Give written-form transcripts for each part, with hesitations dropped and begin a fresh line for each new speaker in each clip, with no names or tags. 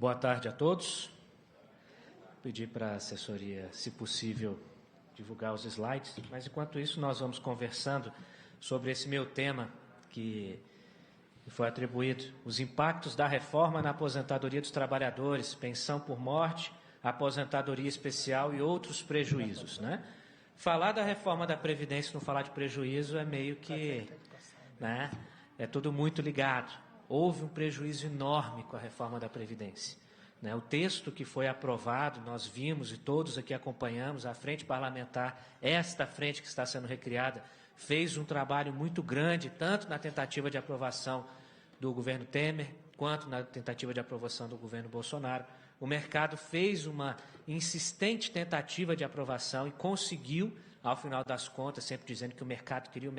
Boa tarde a todos. Pedir para a assessoria, se possível, divulgar os slides, mas enquanto isso nós vamos conversando sobre esse meu tema que foi atribuído, os impactos da reforma na aposentadoria dos trabalhadores, pensão por morte, aposentadoria especial e outros prejuízos, né? Falar da reforma da Previdência e não falar de prejuízo é meio que, né, é tudo muito ligado. Houve um prejuízo enorme com a reforma da Previdência. O texto que foi aprovado, nós vimos e todos aqui acompanhamos, a frente parlamentar, esta frente que está sendo recriada, fez um trabalho muito grande, tanto na tentativa de aprovação do governo Temer, quanto na tentativa de aprovação do governo Bolsonaro. O mercado fez uma insistente tentativa de aprovação e conseguiu, ao final das contas, sempre dizendo que o mercado queria,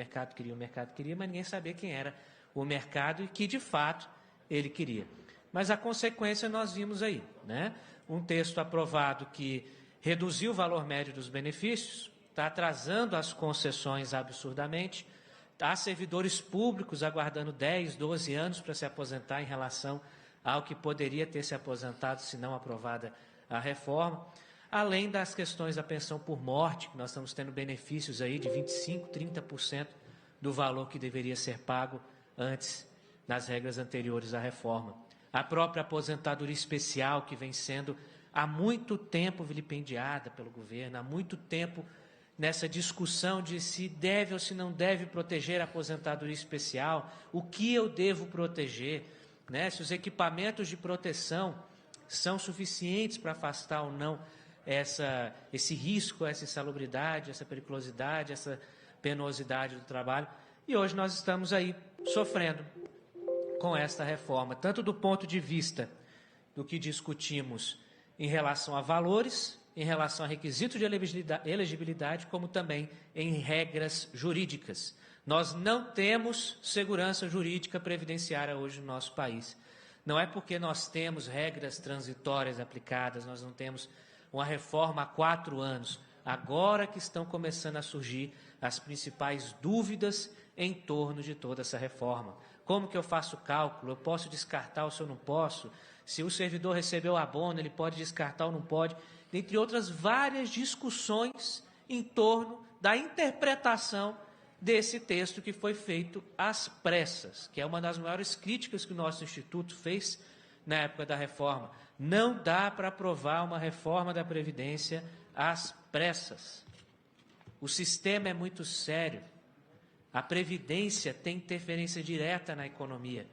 mas ninguém sabia quem era o mercado e que, de fato, ele queria. Mas a consequência nós vimos aí, né? Um texto aprovado que reduziu o valor médio dos benefícios, está atrasando as concessões absurdamente, há servidores públicos aguardando 10, 12 anos para se aposentar em relação ao que poderia ter se aposentado se não aprovada a reforma, além das questões da pensão por morte, que nós estamos tendo benefícios aí de 25%, 30% do valor que deveria ser pago antes, nas regras anteriores à reforma. A própria aposentadoria especial, que vem sendo há muito tempo vilipendiada pelo governo, há muito tempo nessa discussão de se deve ou se não deve proteger a aposentadoria especial, o que eu devo proteger, né? Se os equipamentos de proteção são suficientes para afastar ou não esse risco, essa insalubridade, essa periculosidade, essa penosidade do trabalho. E hoje nós estamos aí sofrendo com esta reforma, tanto do ponto de vista do que discutimos em relação a valores, em relação a requisitos de elegibilidade, como também em regras jurídicas. Nós não temos segurança jurídica previdenciária hoje no nosso país. Não é porque nós temos regras transitórias aplicadas, nós não temos uma reforma há 4 anos, agora que estão começando a surgir as principais dúvidas em torno de toda essa reforma. Como que eu faço o cálculo? Eu posso descartar ou se eu não posso? Se o servidor recebeu abono, ele pode descartar ou não pode? Entre outras várias discussões em torno da interpretação desse texto que foi feito às pressas, que é uma das maiores críticas que o nosso Instituto fez na época da reforma. Não dá para aprovar uma reforma da Previdência às pressas. O sistema é muito sério. A Previdência tem interferência direta na economia.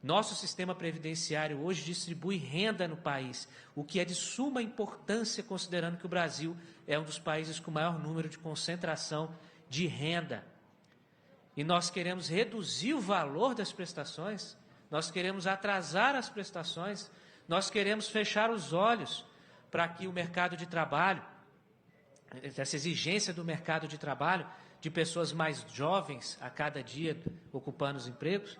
Nosso sistema previdenciário hoje distribui renda no país, o que é de suma importância, considerando que o Brasil é um dos países com maior número de concentração de renda. E nós queremos reduzir o valor das prestações, nós queremos atrasar as prestações, nós queremos fechar os olhos para que o mercado de trabalho, essa exigência do mercado de trabalho, de pessoas mais jovens a cada dia ocupando os empregos.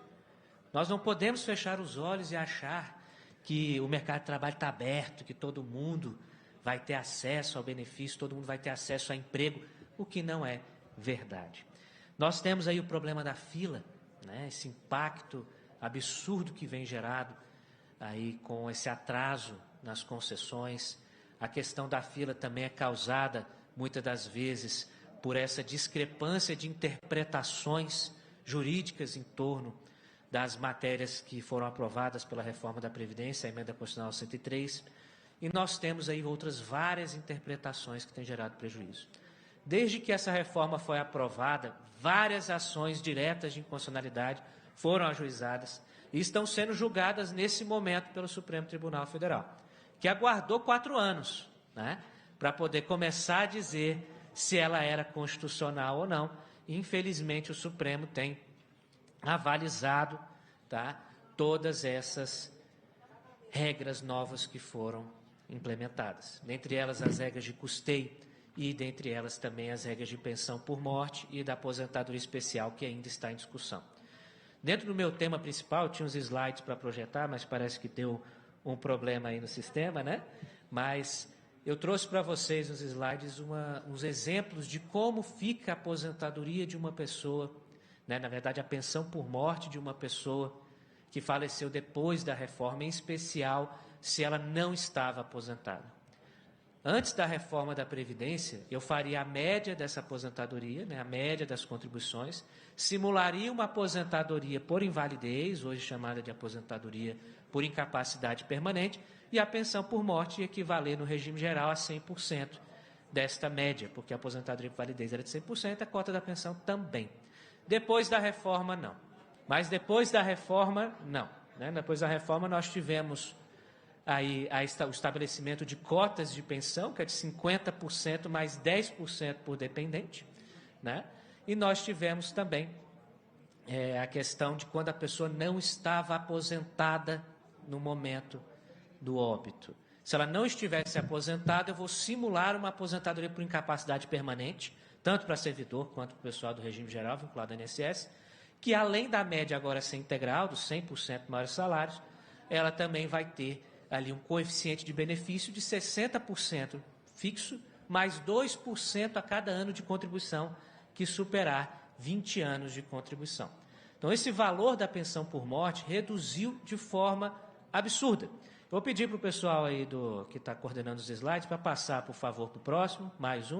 Nós não podemos fechar os olhos e achar que o mercado de trabalho está aberto, que todo mundo vai ter acesso ao benefício, todo mundo vai ter acesso a emprego, o que não é verdade. Nós temos aí o problema da fila, né? Esse impacto absurdo que vem gerado aí com esse atraso nas concessões. A questão da fila também é causada, muitas das vezes, por essa discrepância de interpretações jurídicas em torno das matérias que foram aprovadas pela reforma da Previdência, a emenda constitucional 103, e nós temos aí outras várias interpretações que têm gerado prejuízo. Desde que essa reforma foi aprovada, várias ações diretas de inconstitucionalidade foram ajuizadas e estão sendo julgadas nesse momento pelo Supremo Tribunal Federal, que aguardou 4 anos, né, para poder começar a dizer se ela era constitucional ou não. E, infelizmente, o Supremo tem avalizado, tá, todas essas regras novas que foram implementadas. Dentre elas, as regras de custeio e, dentre elas, também as regras de pensão por morte e da aposentadoria especial, que ainda está em discussão. Dentro do meu tema principal, tinha uns slides para projetar, mas parece que deu um problema aí no sistema, né? Mas eu trouxe para vocês nos slides uns exemplos de como fica a aposentadoria de uma pessoa, né? Na verdade, a pensão por morte de uma pessoa que faleceu depois da reforma, em especial se ela não estava aposentada. Antes da reforma da Previdência, eu faria a média dessa aposentadoria, né, a média das contribuições, simularia uma aposentadoria por invalidez, hoje chamada de aposentadoria por incapacidade permanente, e a pensão por morte ia equivaler no regime geral a 100% desta média, porque a aposentadoria por invalidez era de 100%, a cota da pensão também. Depois da reforma, não. Mas depois da reforma, não. Né? Depois da reforma, nós tivemos aí o estabelecimento de cotas de pensão, que é de 50% mais 10% por dependente, né? E nós tivemos também a questão de quando a pessoa não estava aposentada no momento do óbito. Se ela não estivesse aposentada, eu vou simular uma aposentadoria por incapacidade permanente, tanto para servidor quanto para o pessoal do regime geral vinculado ao INSS, que além da média agora ser integral, dos 100% maiores salários, ela também vai ter ali um coeficiente de benefício de 60% fixo, mais 2% a cada ano de contribuição que superar 20 anos de contribuição. Então, esse valor da pensão por morte reduziu de forma absurda. Eu vou pedir para o pessoal aí que está coordenando os slides para passar, por favor, para o próximo. Mais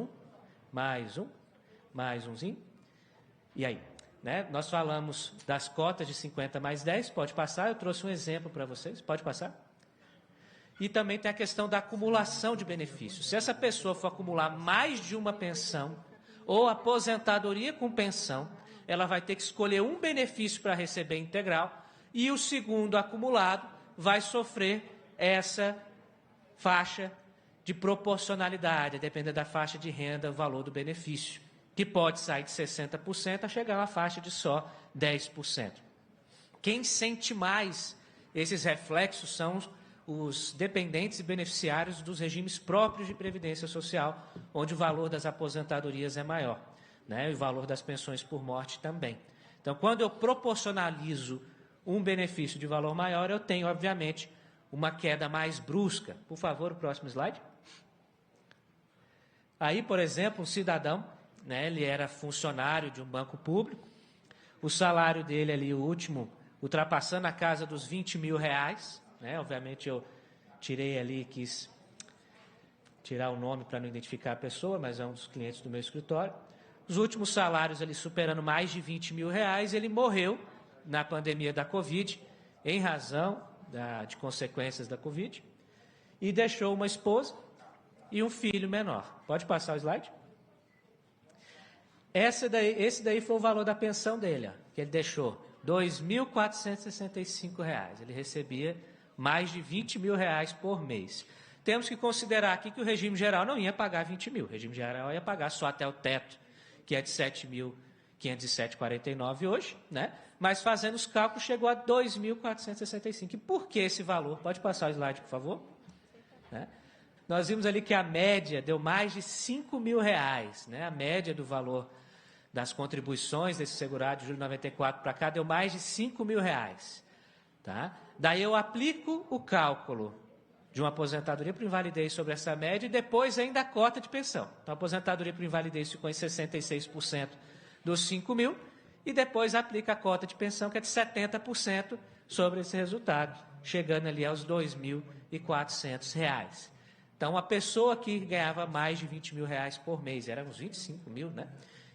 umzinho. E aí? Né? Nós falamos das cotas de 50 mais 10, pode passar, eu trouxe um exemplo para vocês, pode passar? E também tem a questão da acumulação de benefícios. Se essa pessoa for acumular mais de uma pensão ou aposentadoria com pensão, ela vai ter que escolher um benefício para receber integral e o segundo acumulado vai sofrer essa faixa de proporcionalidade, dependendo da faixa de renda, o valor do benefício, que pode sair de 60% a chegar a uma faixa de só 10%. Quem sente mais esses reflexos são os dependentes e beneficiários dos regimes próprios de previdência social, onde o valor das aposentadorias é maior, né? E o valor das pensões por morte também. Então, quando eu proporcionalizo um benefício de valor maior, eu tenho, obviamente, uma queda mais brusca. Por favor, o próximo slide. Aí, por exemplo, um cidadão, né, ele era funcionário de um banco público, o salário dele ali, o último, ultrapassando a casa dos R$20.000, né? Obviamente eu tirei ali, quis tirar o nome para não identificar a pessoa, mas é um dos clientes do meu escritório. Os últimos salários ali superando mais de R$20.000, ele morreu na pandemia da Covid, em razão de consequências da Covid, e deixou uma esposa e um filho menor. Pode passar o slide? Esse daí foi o valor da pensão dele, ó, que ele deixou, R$2.465. Ele recebia mais de R$20.000 por mês. Temos que considerar aqui que o regime geral não ia pagar 20 mil. O regime geral ia pagar só até o teto, que é de 7.507,49 hoje, né? Mas fazendo os cálculos chegou a 2.465. E por que esse valor? Pode passar o slide, por favor? Né? Nós vimos ali que a média deu mais de R$5.000, né? A média do valor das contribuições desse segurado de julho de 94 para cá deu mais de R$5.000. Tá? Daí eu aplico o cálculo de uma aposentadoria por invalidez sobre essa média e depois ainda a cota de pensão. Então, a aposentadoria por invalidez ficou em 66% dos 5 mil e depois aplica a cota de pensão, que é de 70% sobre esse resultado, chegando ali aos R$2.400. Então, a pessoa que ganhava mais de R$20.000 por mês, eram uns 25 mil, né,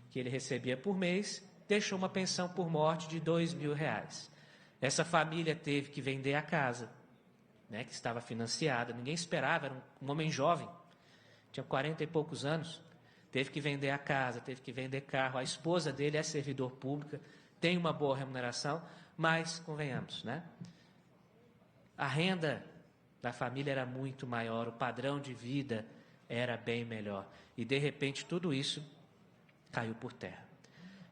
que ele recebia por mês, deixou uma pensão por morte de R$2.000. Essa família teve que vender a casa, né, que estava financiada, ninguém esperava, era um homem jovem, tinha 40 e poucos anos, teve que vender a casa, teve que vender carro, a esposa dele é servidor pública, tem uma boa remuneração, mas, convenhamos, né, a renda da família era muito maior, o padrão de vida era bem melhor, e de repente tudo isso caiu por terra.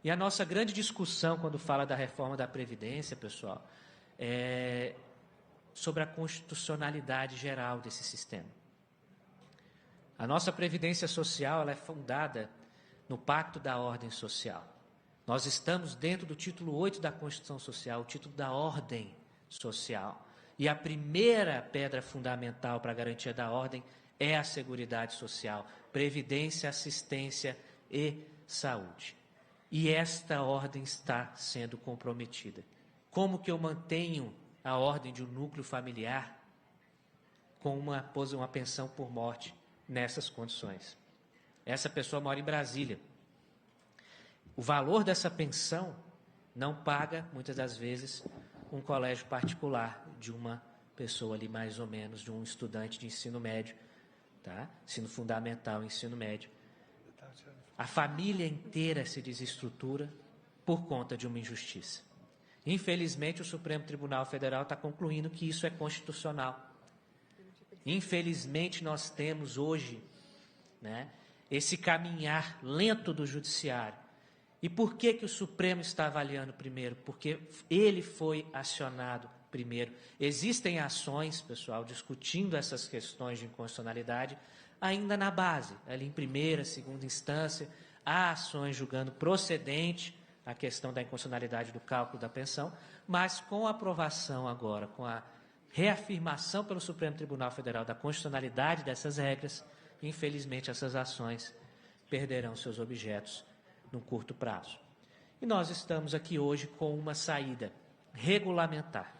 E a nossa grande discussão quando fala da reforma da Previdência, pessoal, é sobre a constitucionalidade geral desse sistema. A nossa Previdência Social ela é fundada no Pacto da Ordem Social. Nós estamos dentro do título 8 da Constituição Social, o título da Ordem Social. E a primeira pedra fundamental para a garantia da ordem é a Seguridade Social, Previdência, Assistência e Saúde. E esta ordem está sendo comprometida. Como que eu mantenho a ordem de um núcleo familiar com uma pensão por morte nessas condições. Essa pessoa mora em Brasília. O valor dessa pensão não paga, muitas das vezes, um colégio particular de uma pessoa ali, mais ou menos, de um estudante de ensino médio, tá? Ensino fundamental, ensino médio. A família inteira se desestrutura por conta de uma injustiça. Infelizmente, o Supremo Tribunal Federal está concluindo que isso é constitucional. Infelizmente, nós temos hoje, né, esse caminhar lento do judiciário. E por que o Supremo está avaliando primeiro? Porque ele foi acionado primeiro. Existem ações, pessoal, discutindo essas questões de inconstitucionalidade ainda na base, ali em primeira, segunda instância, há ações julgando procedente a questão da inconstitucionalidade do cálculo da pensão, mas com a aprovação agora, com a reafirmação pelo Supremo Tribunal Federal da constitucionalidade dessas regras, infelizmente essas ações perderão seus objetos num curto prazo. E nós estamos aqui hoje com uma saída regulamentar.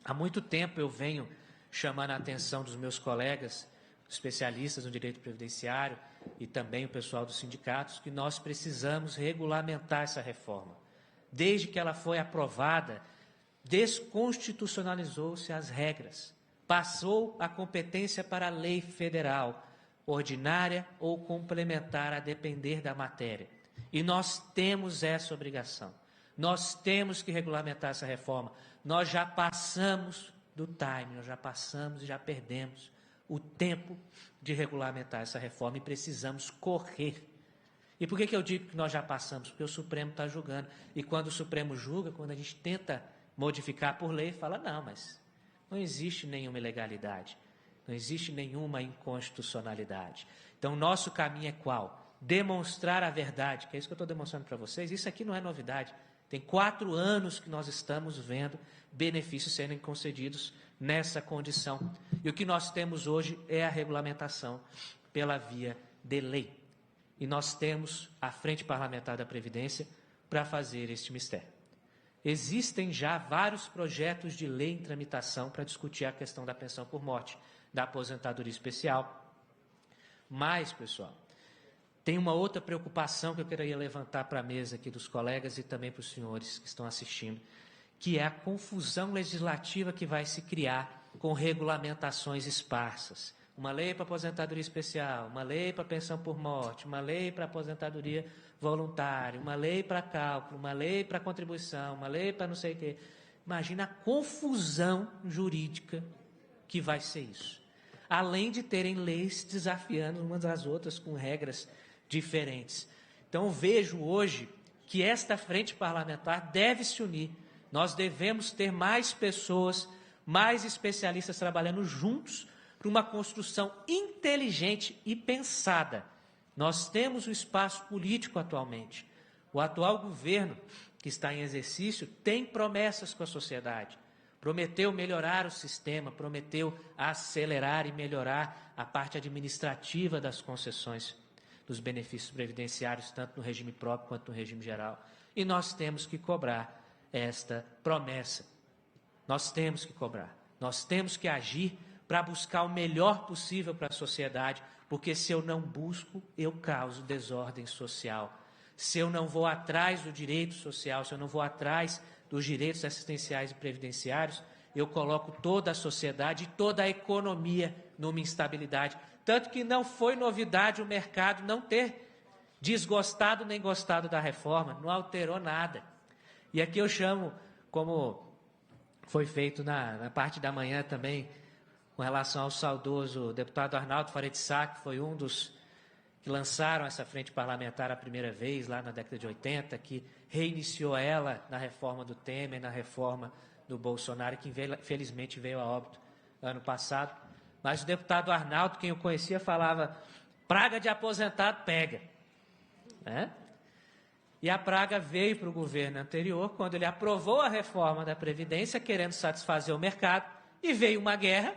Há muito tempo eu venho chamando a atenção dos meus colegas, especialistas no direito previdenciário e também o pessoal dos sindicatos, que nós precisamos regulamentar essa reforma. Desde que ela foi aprovada, desconstitucionalizou-se as regras, passou a competência para a lei federal, ordinária ou complementar, a depender da matéria. E nós temos essa obrigação. Nós temos que regulamentar essa reforma. Nós já passamos do time, nós já passamos e já perdemos o tempo de regulamentar essa reforma e precisamos correr. E por que eu digo que nós já passamos? Porque o Supremo está julgando. E quando o Supremo julga, quando a gente tenta modificar por lei, fala, não, mas não existe nenhuma ilegalidade, não existe nenhuma inconstitucionalidade. Então, o nosso caminho é qual? Demonstrar a verdade, que é isso que eu estou demonstrando para vocês. Isso aqui não é novidade. Tem 4 anos que nós estamos vendo benefícios sendo concedidos nessa condição. E o que nós temos hoje é a regulamentação pela via de lei. E nós temos a Frente Parlamentar da Previdência para fazer este mistério. Existem já vários projetos de lei em tramitação para discutir a questão da pensão por morte, da aposentadoria especial. Mas, pessoal, tem uma outra preocupação que eu queria levantar para a mesa aqui dos colegas e também para os senhores que estão assistindo, que é a confusão legislativa que vai se criar com regulamentações esparsas. Uma lei para aposentadoria especial, uma lei para pensão por morte, uma lei para aposentadoria voluntária, uma lei para cálculo, uma lei para contribuição, uma lei para não sei o quê. Imagina a confusão jurídica que vai ser isso. Além de terem leis desafiando umas às outras com regras diferentes. Então, vejo hoje que esta frente parlamentar deve se unir. Nós devemos ter mais pessoas, mais especialistas trabalhando juntos para uma construção inteligente e pensada. Nós temos o espaço político atualmente. O atual governo, que está em exercício, tem promessas com a sociedade. Prometeu melhorar o sistema, prometeu acelerar e melhorar a parte administrativa das concessões dos benefícios previdenciários, tanto no regime próprio quanto no regime geral. E nós temos que cobrar esta promessa. Nós temos que cobrar. Nós temos que agir para buscar o melhor possível para a sociedade, porque se eu não busco, eu causo desordem social. Se eu não vou atrás do direito social, se eu não vou atrás dos direitos assistenciais e previdenciários, eu coloco toda a sociedade e toda a economia numa instabilidade. Tanto que não foi novidade o mercado não ter desgostado nem gostado da reforma, não alterou nada. E aqui eu chamo, como foi feito na parte da manhã também, com relação ao saudoso deputado Arnaldo Faria de Sá, que foi um dos que lançaram essa frente parlamentar a primeira vez, lá na década de 80, que reiniciou ela na reforma do Temer, na reforma do Bolsonaro, que infelizmente veio a óbito ano passado. Mas o deputado Arnaldo, quem eu conhecia, falava, praga de aposentado pega. Né? E a praga veio para o governo anterior, quando ele aprovou a reforma da Previdência, querendo satisfazer o mercado, e veio uma guerra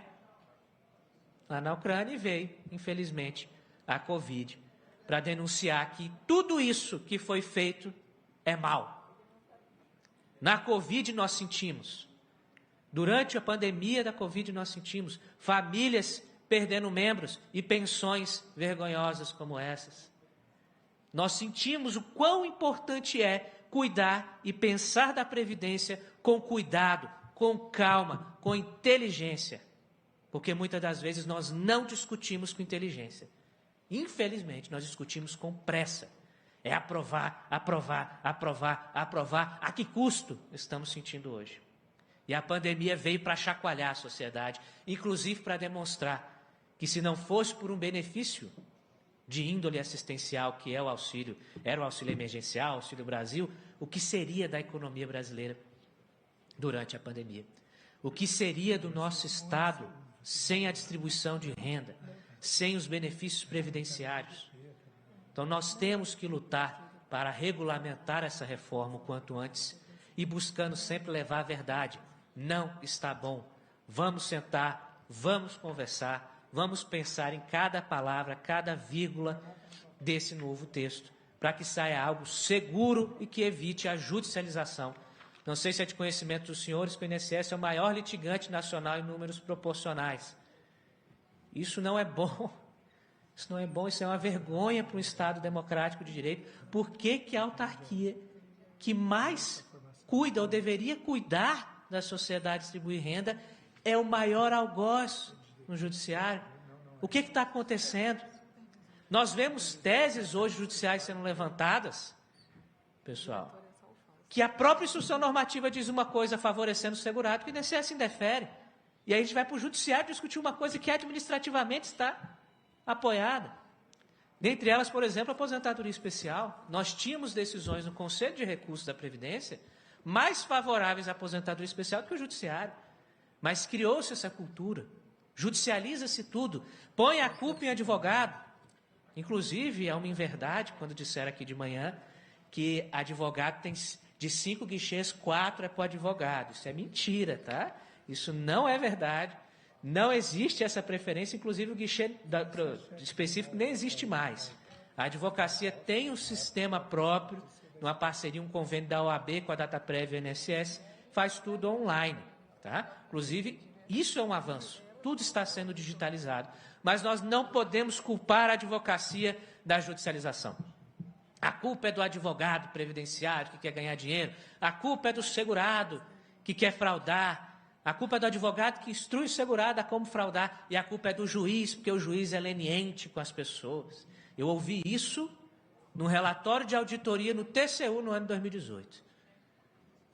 lá na Ucrânia, e veio, infelizmente, a Covid, para denunciar que tudo isso que foi feito é mal. Na Covid nós sentimos, Durante a pandemia da Covid, nós sentimos famílias perdendo membros e pensões vergonhosas como essas. Nós sentimos o quão importante é cuidar e pensar da Previdência com cuidado, com calma, com inteligência. Porque muitas das vezes nós não discutimos com inteligência. Infelizmente, nós discutimos com pressa. É aprovar, aprovar, aprovar, aprovar. A que custo estamos sentindo hoje? E a pandemia veio para chacoalhar a sociedade, inclusive para demonstrar que se não fosse por um benefício de índole assistencial, que é o auxílio, era o auxílio emergencial, Auxílio Brasil, o que seria da economia brasileira durante a pandemia? O que seria do nosso Estado sem a distribuição de renda, sem os benefícios previdenciários? Então, nós temos que lutar para regulamentar essa reforma o quanto antes e buscando sempre levar a verdade. Não está bom. Vamos sentar, vamos conversar, vamos pensar em cada palavra, cada vírgula desse novo texto, para que saia algo seguro e que evite a judicialização. Não sei se é de conhecimento dos senhores que o INSS é o maior litigante nacional em números proporcionais. Isso não é bom. Isso não é bom, isso é uma vergonha para um Estado democrático de direito. Por que a autarquia que mais cuida ou deveria cuidar da sociedade distribuir renda é o maior algoz no judiciário? O que está acontecendo? Nós vemos teses hoje judiciais sendo levantadas, pessoal, que a própria instrução normativa diz uma coisa favorecendo o segurado, que o INSS indefere. E aí a gente vai para o judiciário discutir uma coisa que administrativamente está apoiada. Dentre elas, por exemplo, a aposentadoria especial. Nós tínhamos decisões no Conselho de Recursos da Previdência mais favoráveis à aposentadoria especial do que o judiciário. Mas criou-se essa cultura. Judicializa-se tudo. Põe a culpa em advogado. Inclusive, é uma inverdade quando disseram aqui de manhã que advogado tem de 5 guichês, 4 é para o advogado. Isso é mentira, tá? Isso não é verdade. Não existe essa preferência, inclusive o guichê específico nem existe mais. A advocacia tem um sistema próprio, numa parceria, um convênio da OAB com a Dataprev e o INSS, faz tudo online. Tá? Inclusive, isso é um avanço. Tudo está sendo digitalizado. Mas nós não podemos culpar a advocacia da judicialização. A culpa é do advogado previdenciário que quer ganhar dinheiro. A culpa é do segurado que quer fraudar. A culpa é do advogado que instrui o segurado a como fraudar. E a culpa é do juiz, porque o juiz é leniente com as pessoas. Eu ouvi isso no relatório de auditoria no TCU no ano de 2018.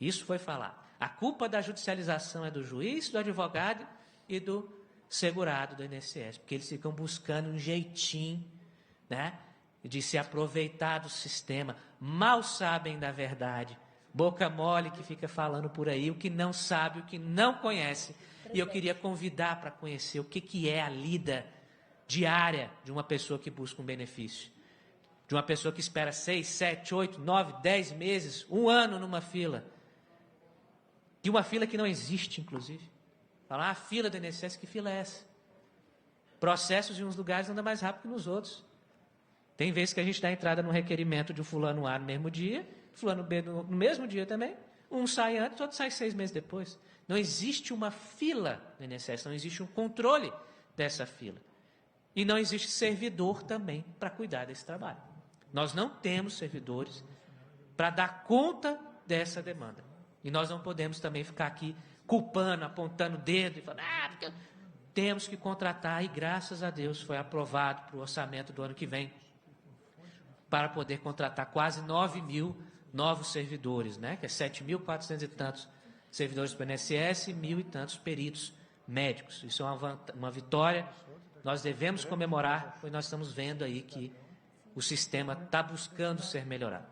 Isso foi falado. A culpa da judicialização é do juiz, do advogado e do segurado do INSS, porque eles ficam buscando um jeitinho, né, de se aproveitar do sistema. Mal sabem da verdade. Boca mole que fica falando por aí, o que não sabe, o que não conhece. E eu queria convidar para conhecer o que é a lida diária de uma pessoa que busca um benefício. De uma pessoa que espera 6, 7, 8, 9, 10 meses, 1 ano numa fila. De uma fila que não existe, inclusive. Falar, a fila do INSS, que fila é essa? Processos em uns lugares andam mais rápido que nos outros. Tem vezes que a gente dá entrada no requerimento de um fulano A no mesmo dia, fulano B no mesmo dia também, um sai antes, outro sai 6 meses depois. Não existe uma fila no INSS, não existe um controle dessa fila. E não existe servidor também para cuidar desse trabalho. Nós não temos servidores para dar conta dessa demanda. E nós não podemos também ficar aqui culpando, apontando o dedo e falando, porque temos que contratar, e graças a Deus foi aprovado para o orçamento do ano que vem, para poder contratar quase 9 mil novos servidores, né? Que é 7.400 e tantos servidores para o INSS e 1.000 e tantos peritos médicos. Isso é uma vitória, nós devemos comemorar, pois nós estamos vendo aí que o sistema está buscando ser melhorado.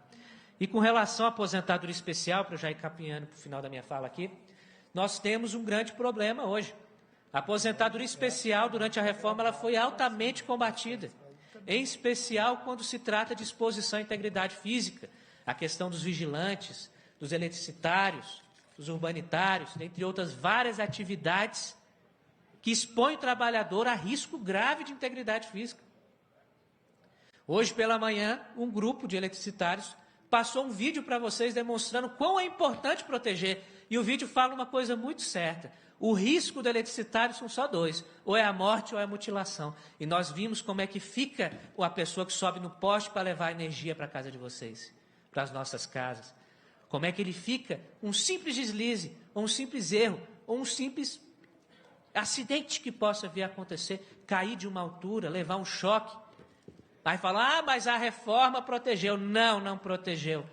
E com relação à aposentadoria especial, para eu já ir caminhando para o final da minha fala aqui, nós temos um grande problema hoje. A aposentadoria especial, durante a reforma, ela foi altamente combatida, em especial quando se trata de exposição à integridade física, a questão dos vigilantes, dos eletricitários, dos urbanitários, entre outras várias atividades que expõem o trabalhador a risco grave de integridade física. Hoje pela manhã, um grupo de eletricitários passou um vídeo para vocês demonstrando quão é importante proteger E o vídeo fala uma coisa muito certa. O risco do eletricitário são só dois, ou é a morte ou é a mutilação. E nós vimos como é que fica a pessoa que sobe no poste para levar energia para a casa de vocês, para as nossas casas. Como é que ele fica? Um simples deslize, ou um simples erro, ou um simples acidente que possa vir a acontecer, cair de uma altura, levar um choque. Aí fala, mas a reforma protegeu. Não, não protegeu.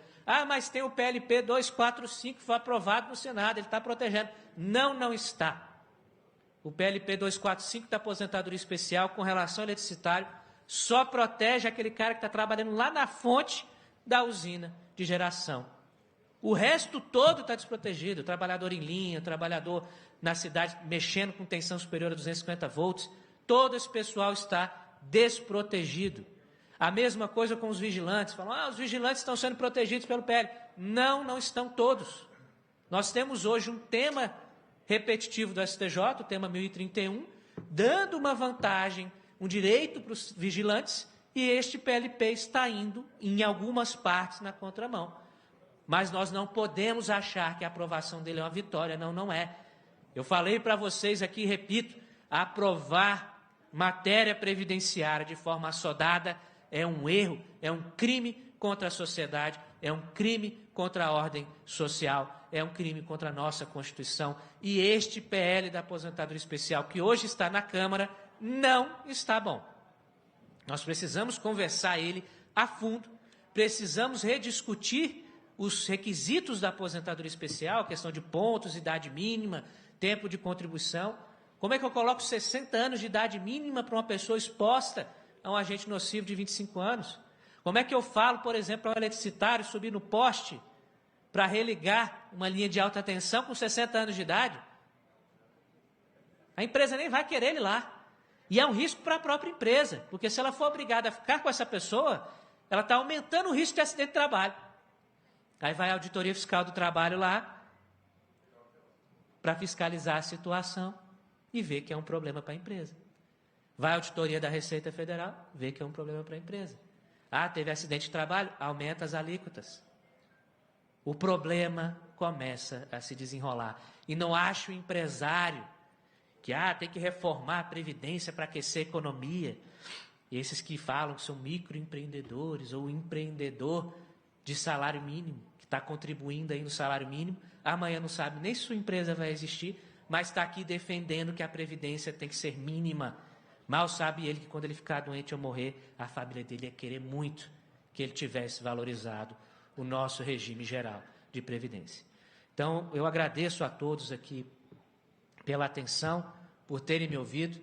Mas tem o PLP 245 que foi aprovado no Senado, ele está protegendo. Não, não está. O PLP 245 da aposentadoria especial com relação ao eletricitário só protege aquele cara que está trabalhando lá na fonte da usina de geração. O resto todo está desprotegido. O trabalhador em linha, o trabalhador na cidade mexendo com tensão superior a 250 volts, todo esse pessoal está desprotegido. A mesma coisa com os vigilantes. Falam, os vigilantes estão sendo protegidos pelo PL. Não, não estão todos. Nós temos hoje um tema repetitivo do STJ, o tema 1031, dando uma vantagem, um direito para os vigilantes, e este PLP está indo, em algumas partes, na contramão. Mas nós não podemos achar que a aprovação dele é uma vitória. Não, não é. Eu falei para vocês aqui, repito, aprovar matéria previdenciária de forma assodada é um erro, é um crime contra a sociedade, é um crime contra a ordem social, é um crime contra a nossa Constituição. E este PL da aposentadoria especial, que hoje está na Câmara, não está bom. Nós precisamos conversar ele a fundo, precisamos rediscutir os requisitos da aposentadoria especial, questão de pontos, idade mínima, tempo de contribuição. Como é que eu coloco 60 anos de idade mínima para uma pessoa exposta a um agente nocivo de 25 anos? Como é que eu falo, por exemplo, para um eletricitário subir no poste para religar uma linha de alta tensão com 60 anos de idade? A empresa nem vai querer ele lá. E é um risco para a própria empresa, porque se ela for obrigada a ficar com essa pessoa, ela está aumentando o risco de acidente de trabalho. Aí vai a auditoria fiscal do trabalho lá para fiscalizar a situação e ver que é um problema para a empresa. Vai a auditoria da Receita Federal, vê que é um problema para a empresa. Teve acidente de trabalho, aumenta as alíquotas. O problema começa a se desenrolar. E não acho o empresário que tem que reformar a Previdência para aquecer a economia. E esses que falam que são microempreendedores ou empreendedor de salário mínimo, que está contribuindo aí no salário mínimo, amanhã não sabe nem se sua empresa vai existir, mas está aqui defendendo que a Previdência tem que ser mínima. Mal sabe ele que quando ele ficar doente ou morrer, a família dele ia querer muito que ele tivesse valorizado o nosso regime geral de Previdência. Então, eu agradeço a todos aqui pela atenção, por terem me ouvido,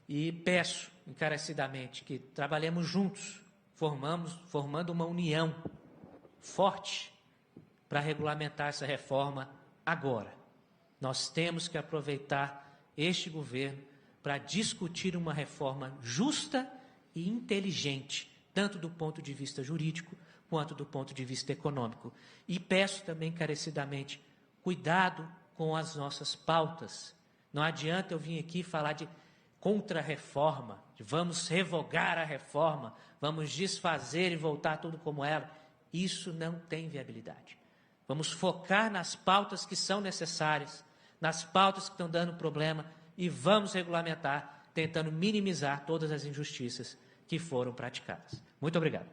e peço encarecidamente que trabalhemos juntos, formando uma união forte para regulamentar essa reforma agora. Nós temos que aproveitar este governo para discutir uma reforma justa e inteligente, tanto do ponto de vista jurídico quanto do ponto de vista econômico. E peço também encarecidamente, cuidado com as nossas pautas. Não adianta eu vir aqui falar de contra-reforma, de vamos revogar a reforma, vamos desfazer e voltar tudo como era. Isso não tem viabilidade. Vamos focar nas pautas que são necessárias, nas pautas que estão dando problema e vamos regulamentar, tentando minimizar todas as injustiças que foram praticadas. Muito obrigado.